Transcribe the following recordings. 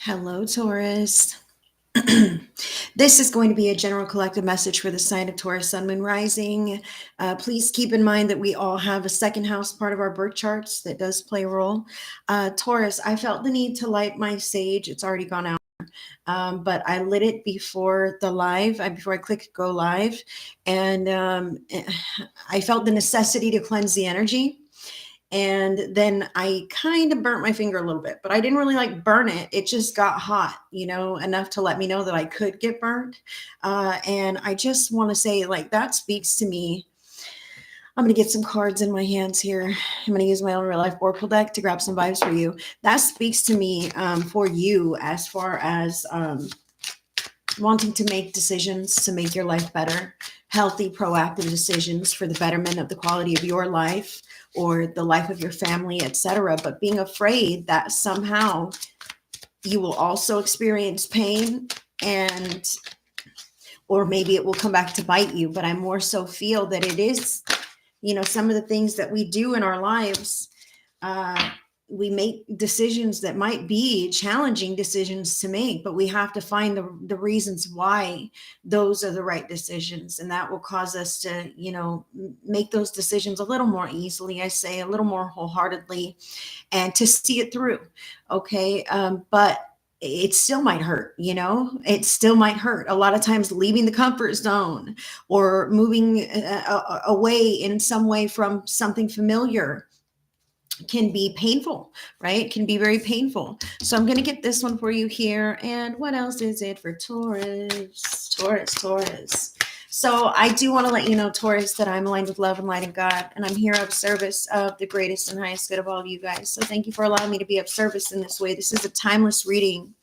Hello, Taurus. This is going to be a general collective message for the sign of Taurus, Sun, Moon, Rising. Please keep in mind that we all have a second house part of our birth charts that does play a role. Taurus, I felt the need to light my sage. It's already gone out. But I lit it before the live, before I clicked go live. And I felt the necessity to cleanse the energy. And then I kind of burnt my finger a little bit, but I didn't really like burn it. It just got hot, enough to let me know that I could get burnt. And I just want to say, like, that speaks to me. I'm going to get some cards in my hands here. I'm going to use my own real life oracle deck to grab some vibes for you. That speaks to me for you as far as wanting to make decisions to make your life better, healthy, proactive decisions for the betterment of the quality of your life or the life of your family, etc. But being afraid that somehow you will also experience pain or maybe it will come back to bite you. But I more so feel that it is, some of the things that we do in our lives, we make decisions that might be challenging decisions to make, but we have to find the reasons why those are the right decisions. And that will cause us to, make those decisions a little more easily, I say, a little more wholeheartedly, and to see it through. Okay. But it still might hurt, it still might hurt. A lot of times leaving the comfort zone or moving away in some way from something familiar can be painful, right? It can be very painful. So I'm going to get this one for you here. And what else is it for Taurus? Taurus. So I do want to let you know, Taurus, that I'm aligned with love and light and God, and I'm here of service of the greatest and highest good of all of you guys. So thank you for allowing me to be of service in this way. This is a timeless reading.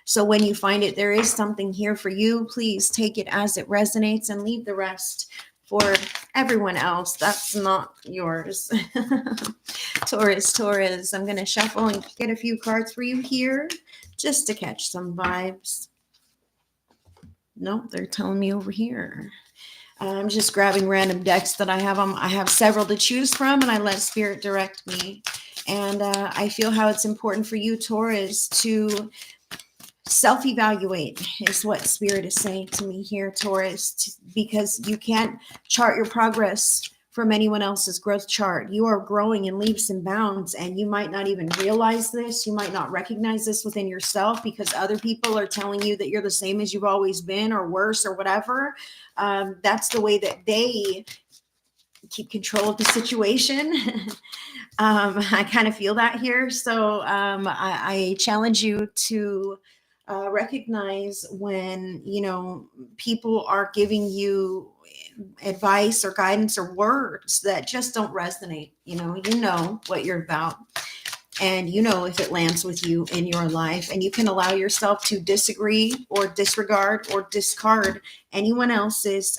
So when you find it, there is something here for you. Please take it as it resonates and leave the rest for everyone else. That's not yours. Taurus. I'm going to shuffle and get a few cards for you here just to catch some vibes. Nope, they're telling me over here. I'm just grabbing random decks that I have. I have several to choose from, and I let Spirit direct me. And I feel how it's important for you, Taurus, to self-evaluate is what Spirit is saying to me here, Taurus, because you can't chart your progress from anyone else's growth chart. You are growing in leaps and bounds, and you might not even realize this. You might not recognize this within yourself because other people are telling you that you're the same as you've always been or worse or whatever. That's the way that they keep control of the situation. I kind of feel that here. So I challenge you to recognize when, people are giving you advice or guidance or words that just don't resonate. You know what you're about, and if it lands with you in your life, and you can allow yourself to disagree or disregard or discard anyone else's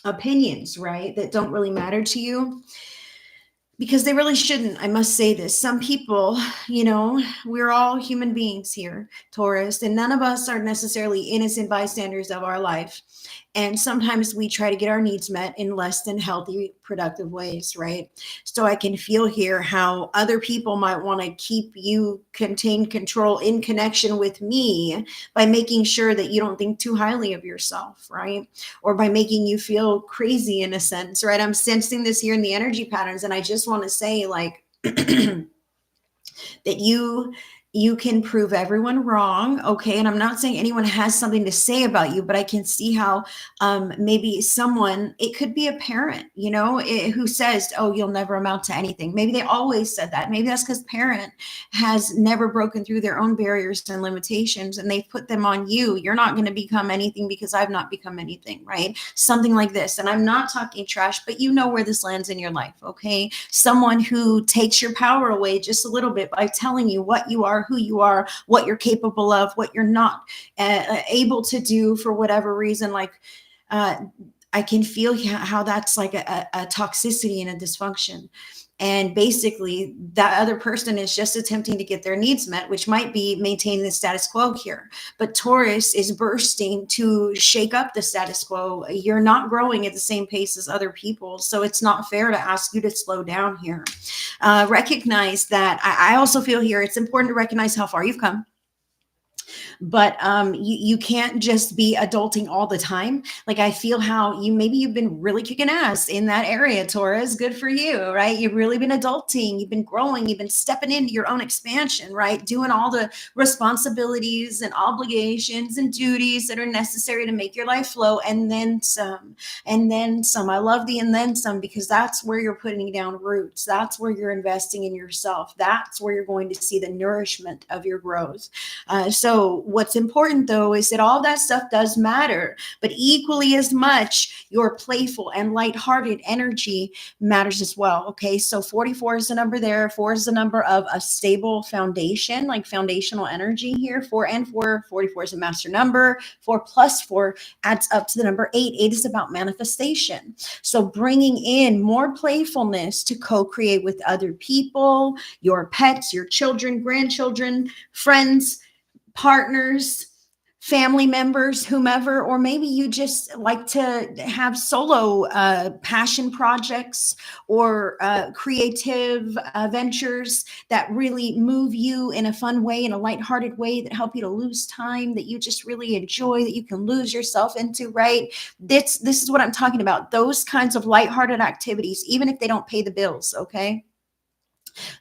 opinions, right, that don't really matter to you, because they really shouldn't. I must say this. Some people, we're all human beings here, Taurus, and none of us are necessarily innocent bystanders of our life. And sometimes we try to get our needs met in less than healthy, productive ways, right? So I can feel here how other people might want to keep you contained, control in connection with me by making sure that you don't think too highly of yourself, right? Or by making you feel crazy in a sense, right? I'm sensing this here in the energy patterns. And I just want to say, like, that you can prove everyone wrong, okay? And I'm not saying anyone has something to say about you, but I can see how maybe someone, it could be a parent, who says, oh, you'll never amount to anything. Maybe they always said that. Maybe that's because parent has never broken through their own barriers and limitations, and they've put them on you. You're not going to become anything because I've not become anything, right? Something like this. And I'm not talking trash, but you know where this lands in your life, okay? Someone who takes your power away just a little bit by telling you what you are, who you are, what you're capable of, what you're not able to do for whatever reason. Like, I can feel how that's like a toxicity and a dysfunction. And basically that other person is just attempting to get their needs met, which might be maintaining the status quo here. But Taurus is bursting to shake up the status quo. You're not growing at the same pace as other people. So it's not fair to ask you to slow down here. Recognize that I also feel here it's important to recognize how far you've come. but you can't just be adulting all the time. Like I feel how maybe you've been really kicking ass in that area, Taurus. Good for you, right? You've really been adulting, you've been growing, you've been stepping into your own expansion, right? Doing all the responsibilities and obligations and duties that are necessary to make your life flow, and then some, and then some. I love the and then some, because that's where you're putting down roots. That's where you're investing in yourself. That's where you're going to see the nourishment of your growth. So what's important though is that all that stuff does matter, but equally as much your playful and lighthearted energy matters as well. Okay, so 44 is the number there. 4 is the number of a stable foundation, like foundational energy here. 4 and 4, 44 is a master number. 4 plus 4 adds up to the number 8. 8 is about manifestation. So bringing in more playfulness to co-create with other people, your pets, your children, grandchildren, friends, partners, family members, whomever, or maybe you just like to have solo passion projects or creative ventures that really move you in a fun way, in a lighthearted way, that help you to lose time, that you just really enjoy, that you can lose yourself into, right? This is what I'm talking about. Those kinds of lighthearted activities, even if they don't pay the bills, okay?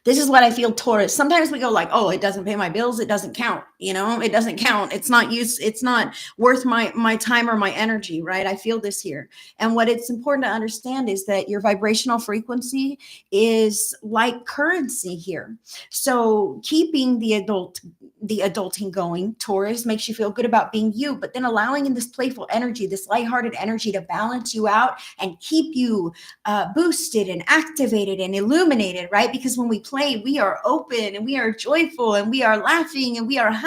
This is what I feel, Taurus. Sometimes we go like, oh, it doesn't pay my bills, it doesn't count. It doesn't count. It's not use. It's not worth my time or my energy, right? I feel this here. And what it's important to understand is that your vibrational frequency is like currency here. So keeping the adulting going, Taurus, makes you feel good about being you, but then allowing in this playful energy, this lighthearted energy to balance you out and keep you boosted and activated and illuminated, right? Because when we play, we are open and we are joyful and we are laughing and we are happy.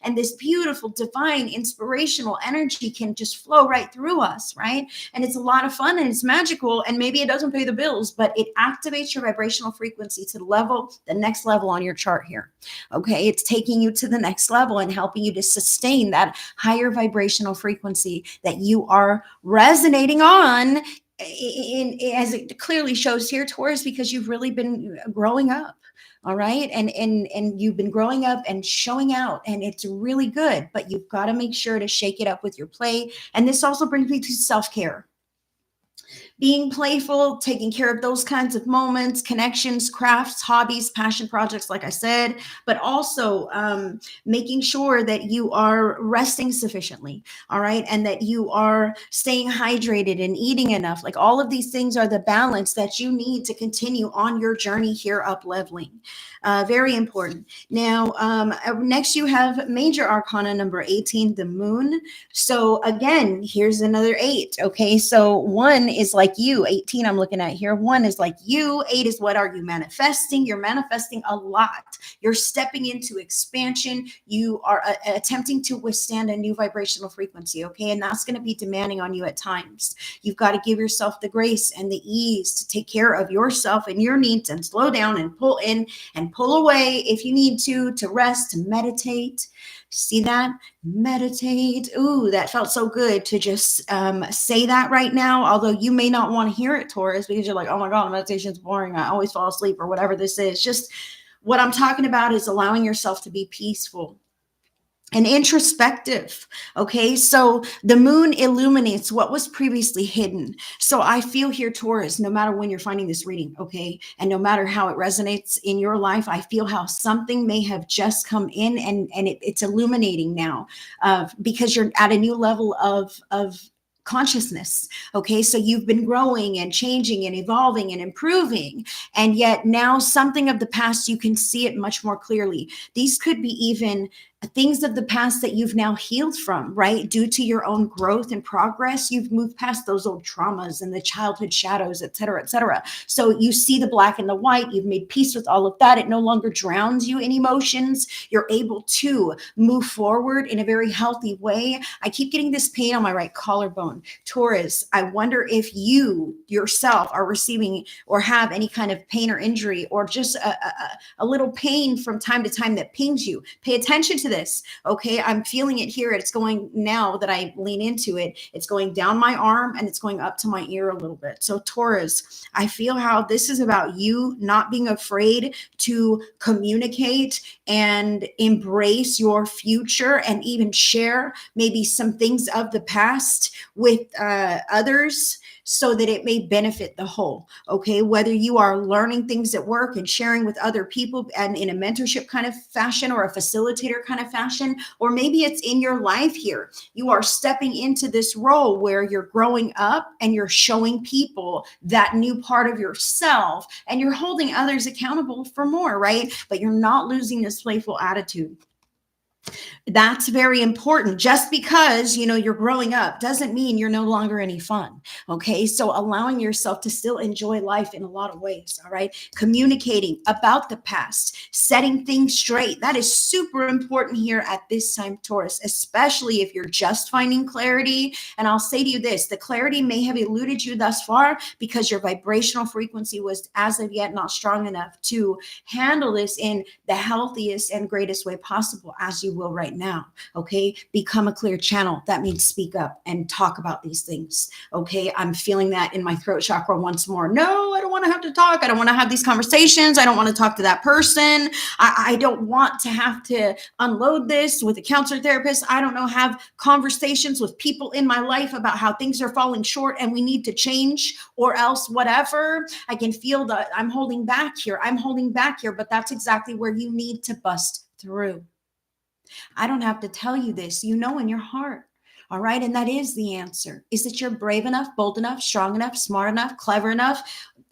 And this beautiful, divine, inspirational energy can just flow right through us, right? And it's a lot of fun and it's magical. And maybe it doesn't pay the bills, but it activates your vibrational frequency to the next level on your chart here. Okay, it's taking you to the next level and helping you to sustain that higher vibrational frequency that you are resonating on, as it clearly shows here, Taurus, because you've really been growing up. All right. And you've been growing up and showing out, and it's really good, but you've got to make sure to shake it up with your play. And this also brings me to self-care. Being playful, taking care of those kinds of moments, connections, crafts, hobbies, passion projects, like I said, but also making sure that you are resting sufficiently, all right, and that you are staying hydrated and eating enough. Like all of these things are the balance that you need to continue on your journey here up leveling. Very important. Now, next you have major arcana number 18, the moon. So again, here's another 8. Okay, so 1 is like you. 18 I'm looking at here. 1 is like you. 8 is what are you manifesting? You're manifesting a lot. You're stepping into expansion. You are attempting to withstand a new vibrational frequency. Okay, and that's going to be demanding on you at times. You've got to give yourself the grace and the ease to take care of yourself and your needs, and slow down and pull in and pull away if you need to rest, to meditate. See that? Meditate. Ooh, that felt so good to just say that right now. Although you may not want to hear it, Taurus, because you're like, oh my God, meditation is boring. I always fall asleep, or whatever this is. Just what I'm talking about is allowing yourself to be peaceful and introspective. Okay, so the moon illuminates what was previously hidden. So I feel here, Taurus, no matter when you're finding this reading, okay, and no matter how it resonates in your life, I feel how something may have just come in, and it's illuminating now, because you're at a new level of consciousness. Okay, so you've been growing and changing and evolving and improving, and yet now something of the past, you can see it much more clearly. These could be even things of the past that you've now healed from, right? Due to your own growth and progress, you've moved past those old traumas and the childhood shadows, et cetera, et cetera. So you see the black and the white, you've made peace with all of that. It no longer drowns you in emotions. You're able to move forward in a very healthy way. I keep getting this pain on my right collarbone. Taurus, I wonder if you yourself are receiving or have any kind of pain or injury, or just a little pain from time to time that pings you. Pay attention to into this. Okay. I'm feeling it here. It's going, now that I lean into it, it's going down my arm and it's going up to my ear a little bit. So Taurus, I feel how this is about you not being afraid to communicate and embrace your future and even share maybe some things of the past with others, so that it may benefit the whole. Okay. Whether you are learning things at work and sharing with other people and in a mentorship kind of fashion or a facilitator kind of fashion, or maybe it's in your life here. You are stepping into this role where you're growing up and you're showing people that new part of yourself and you're holding others accountable for more, right? But you're not losing this playful attitude. That's very important. Just because, you're growing up doesn't mean you're no longer any fun. Okay. So allowing yourself to still enjoy life in a lot of ways. All right. Communicating about the past, setting things straight. That is super important here at this time, Taurus, especially if you're just finding clarity. And I'll say to you this, the clarity may have eluded you thus far because your vibrational frequency was as of yet not strong enough to handle this in the healthiest and greatest way possible, as you will right now. Okay. Become a clear channel. That means speak up and talk about these things. Okay. I'm feeling that in my throat chakra once more. No, I don't want to have to talk. I don't want to have these conversations. I don't want to talk to that person. I don't want to have to unload this with a counselor therapist. I don't know, have conversations with people in my life about how things are falling short and we need to change or else whatever. I can feel that I'm holding back here. But that's exactly where you need to bust through. I don't have to tell you this, in your heart. All right. And that is the answer, is that you're brave enough, bold enough, strong enough, smart enough, clever enough,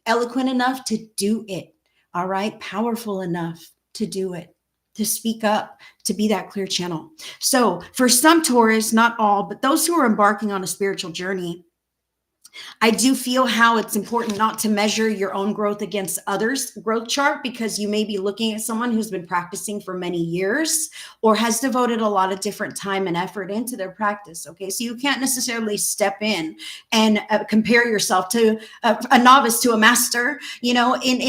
eloquent enough to do it. All right. Powerful enough to do it, to speak up, to be that clear channel. So for some Taurus, not all, but those who are embarking on a spiritual journey, I do feel how it's important not to measure your own growth against others' growth chart, because you may be looking at someone who's been practicing for many years or has devoted a lot of different time and effort into their practice. Okay. So you can't necessarily step in and compare yourself to a novice to a master, in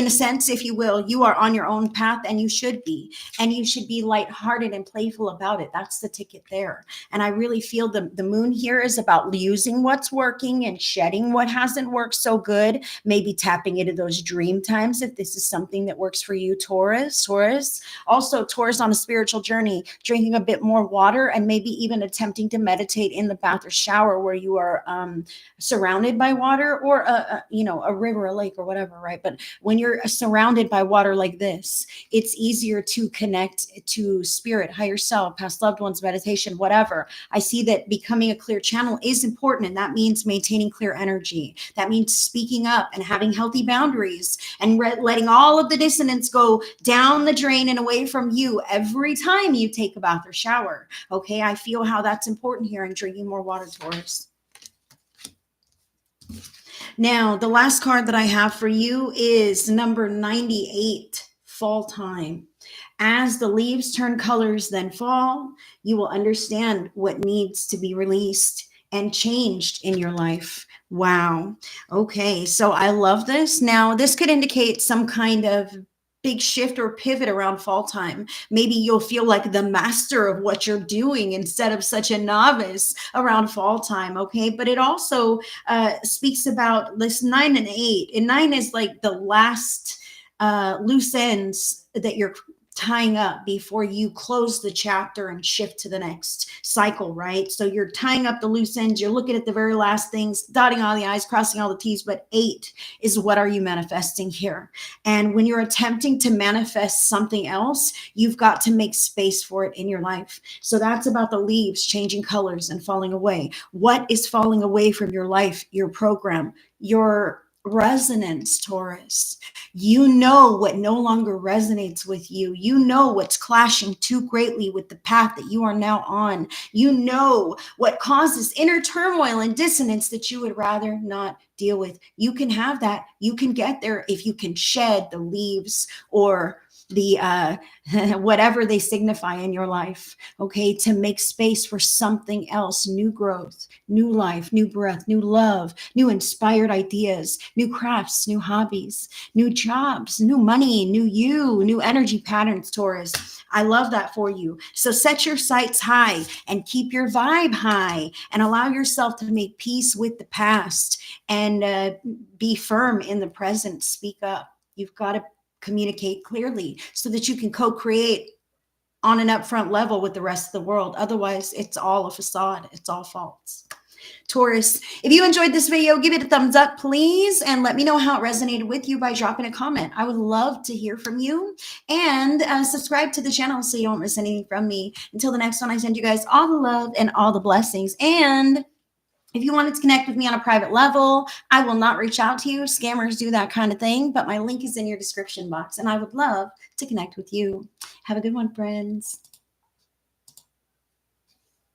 a sense, if you will. You are on your own path and you should be lighthearted and playful about it. That's the ticket there. And I really feel the moon here is about using what's working and shedding what hasn't worked so good, maybe tapping into those dream times if this is something that works for you, Taurus. Also, Taurus on a spiritual journey, drinking a bit more water and maybe even attempting to meditate in the bath or shower where you are surrounded by water, or a river, a lake, or whatever, right? But when you're surrounded by water like this, it's easier to connect to spirit, higher self, past loved ones, meditation, whatever. I see that becoming a clear channel is important, and that means maintaining clear energy. That means speaking up and having healthy boundaries and letting all of the dissonance go down the drain and away from you every time you take a bath or shower. Okay. I feel how that's important here, and drinking more water, Taurus. Now, the last card that I have for you is number 98, fall time. As the leaves turn colors, then fall, you will understand what needs to be released and changed in your life. Wow. Okay. So I love this. Now, this could indicate some kind of big shift or pivot around fall time. Maybe you'll feel like the master of what you're doing instead of such a novice around fall time. Okay. But it also speaks about this 9 and 8. And 9 is like the last loose ends that you're tying up before you close the chapter and shift to the next cycle, right? So you're tying up the loose ends. You're looking at the very last things, dotting all the I's, crossing all the T's. But 8 is, what are you manifesting here? And when you're attempting to manifest something else, you've got to make space for it in your life. So that's about the leaves changing colors and falling away. What is falling away from your life, your program, your resonance, Taurus? You know what no longer resonates with you. You know what's clashing too greatly with the path that you are now on. You know what causes inner turmoil and dissonance that you would rather not deal with. You can have that. You can get there if you can shed the leaves or the whatever they signify in your life, okay, to make space for something else, new growth, new life, new breath, new love, new inspired ideas, new crafts, new hobbies, new jobs, new money, new you, new energy patterns, Taurus. I love that for you. So set your sights high and keep your vibe high and allow yourself to make peace with the past and be firm in the present. Speak up. You've got to communicate clearly so that you can co-create on an upfront level with the rest of the world. Otherwise, it's all a facade. It's all false. Taurus, if you enjoyed this video, give it a thumbs up, please, and let me know how it resonated with you by dropping a comment. I would love to hear from you, and subscribe to the channel so you won't miss anything from me. Until the next one, I send you guys all the love and all the blessings. And if you wanted to connect with me on a private level, I will not reach out to you. Scammers do that kind of thing, but my link is in your description box, and I would love to connect with you. Have a good one, friends.